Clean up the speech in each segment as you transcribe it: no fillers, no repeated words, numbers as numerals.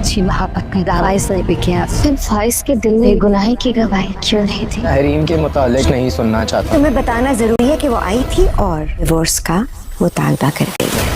सच्ची मोहब्बत में दावाई से भी किया। फिर फाइज के दिल में गुनाह की गवाही क्यों नहीं थी? तहरीम के मुतालिक नहीं सुनना चाहता। तुम्हें बताना जरूरी है कि वो आई थी और डिवोर्स का मुतालबा कर गई है।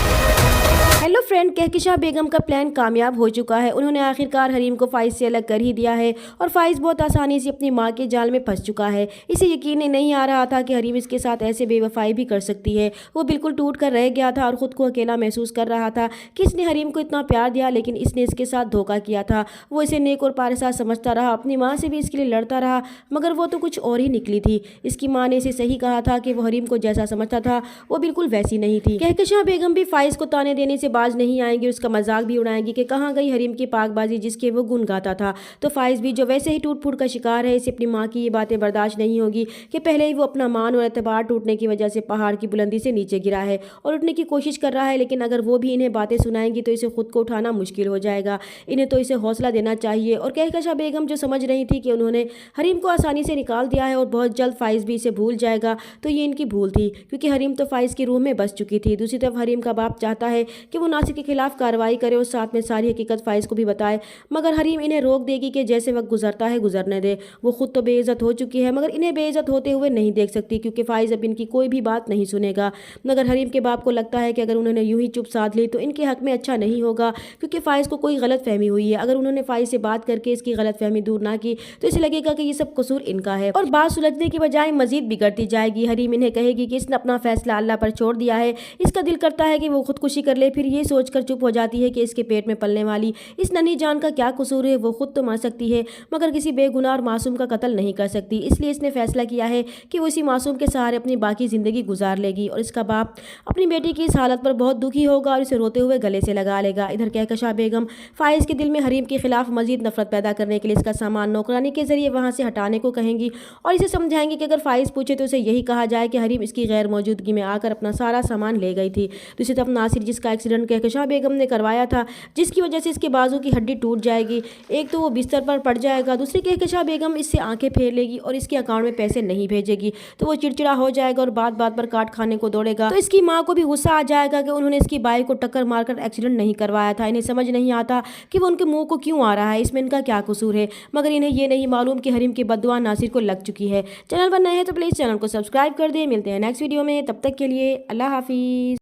हेलो फ्रेंड, कहकशां बेगम का प्लान कामयाब हो चुका है। उन्होंने आखिरकार हरीम को फाइज से अलग कर ही दिया है और फाइज बहुत आसानी से अपनी मां के जाल में फंस चुका है। इसे यकीन नहीं आ रहा था कि हरीम इसके साथ ऐसे बेवफाई भी कर सकती है। वो बिल्कुल टूट कर रह गया था और ख़ुद को अकेला महसूस कर रहा था कि इसने हरीम को इतना प्यार दिया, लेकिन इसने इसके साथ धोखा किया था। वो इसे नेक और पारसा समझता रहा, अपनी माँ से भी इसके लिए लड़ता रहा, मगर वो तो कुछ और ही निकली थी। इसकी माँ ने इसे सही कहा था कि वो हरीम को जैसा समझता था वो बिल्कुल वैसी नहीं थी। कहकशां बेगम भी फाइज को ताने देने से बाज नहीं आएंगी, उसका मजाक भी उड़ाएंगी कि कहाँ गई हरीम की पाकबाजी जिसके वो गुन गाता था। तो फाइज भी जो वैसे ही टूट फूट का शिकार है, इसे अपनी माँ की ये बातें बर्दाश्त नहीं होगी कि पहले ही वो अपना मान और एतबार टूटने की वजह से पहाड़ की बुलंदी से नीचे गिरा है और उठने की कोशिश कर रहा है, लेकिन अगर वो भी इन्हें बातें सुनाएंगी तो इसे खुद को उठाना मुश्किल हो जाएगा। इन्हें तो इसे हौसला देना चाहिए। और कहकशां बेगम जो समझ रही थी कि उन्होंने हरीम को आसानी से निकाल दिया है और बहुत जल्द फाइज भी इसे भूल जाएगा, तो ये इनकी भूल थी, क्योंकि हरीम तो फाइज की रूह में बस चुकी थी। दूसरी तरफ हरीम का बाप चाहता है कि वो नासिर के खिलाफ कार्रवाई करे और साथ में सारी हकीकत फाइज को भी बताए, मगर हरीम इन्हें रोक देगी कि जैसे वक्त गुजरता है गुजरने दे। वो खुद तो बेइज्जत हो चुकी है, मगर इन्हें बेइज्जत होते हुए नहीं देख सकती, क्योंकि फाइज अब इनकी कोई भी बात नहीं सुनेगा। मगर हरीम के बाप को लगता है कि अगर उन्होंने यूं ही चुप साध ली तो इनके हक में अच्छा नहीं होगा, क्योंकि फाइज को कोई गलत फहमी हुई है। अगर उन्होंने फाइज से बात करके इसकी गलत फहमी दूर ना की तो इसे लगेगा कि ये सब कसूर इनका है और बात सुलझने की बजाय मजीद बिगड़ती जाएगी। हरीम इन्हें कहेगी कि इसने अपना फैसला अल्लाह पर छोड़ दिया है, इसका दिल करता है कि वो खुदकुशी कर ले, फिर ये सोचकर चुप हो जाती है कि इसके पेट में पलने वाली इस नन्ही जान का क्या कसूर है। वो खुद तो मर सकती है, मगर किसी बेगुनाह और मासूम का कत्ल नहीं कर सकती। इसलिए इसने फैसला किया है कि वो इसी मासूम के सहारे अपनी बाकी ज़िंदगी गुजार लेगी। और इसका बाप अपनी बेटी की इस हालत पर बहुत दुखी होगा और इसे रोते हुए गले से लगा लेगा। इधर कहकशां बेगम फाइज के दिल में हरीम के खिलाफ मजीद नफरत पैदा करने के लिए इसका सामान नौकरानी के जरिए वहाँ से हटाने को कहेंगी और इसे समझाएंगी कि अगर फाइज पूछे तो उसे यही कहा जाए कि हरीम इसकी गैर मौजूदगी में आकर अपना सारा सामान ले गई थी। दूसरी तरफ नासिर, जिसका एक्सीडेंट कहकशां बेगम ने करवाया था, जिसकी वजह से इसके बाजू की हड्डी टूट जाएगी, एक तो वो बिस्तर पर पड़ जाएगा, दूसरी कहकशां बेगम इससे आंखें फेर लेगी और इसके अकाउंट में पैसे नहीं भेजेगी, तो वो चिड़चिड़ा हो जाएगा और बात बात पर काट खाने को दौड़ेगा। तो इसकी माँ को भी गुस्सा आ जाएगा कि उन्होंने इसकी बाइक को टक्कर मारकर एक्सीडेंट नहीं करवाया था। इन्हें समझ नहीं आता कि वो उनके मुंह को क्यों आ रहा है, इसमें इनका क्या कसूर है, मगर इन्हें ये नहीं मालूम कि हरीम की बद्दुआ नासिर को लग चुकी है। चैनल पर नए हैं तो प्लीज़ चैनल को सब्सक्राइब कर दें। मिलते हैं नेक्स्ट वीडियो में, तब तक के लिए अल्लाह हाफिज़।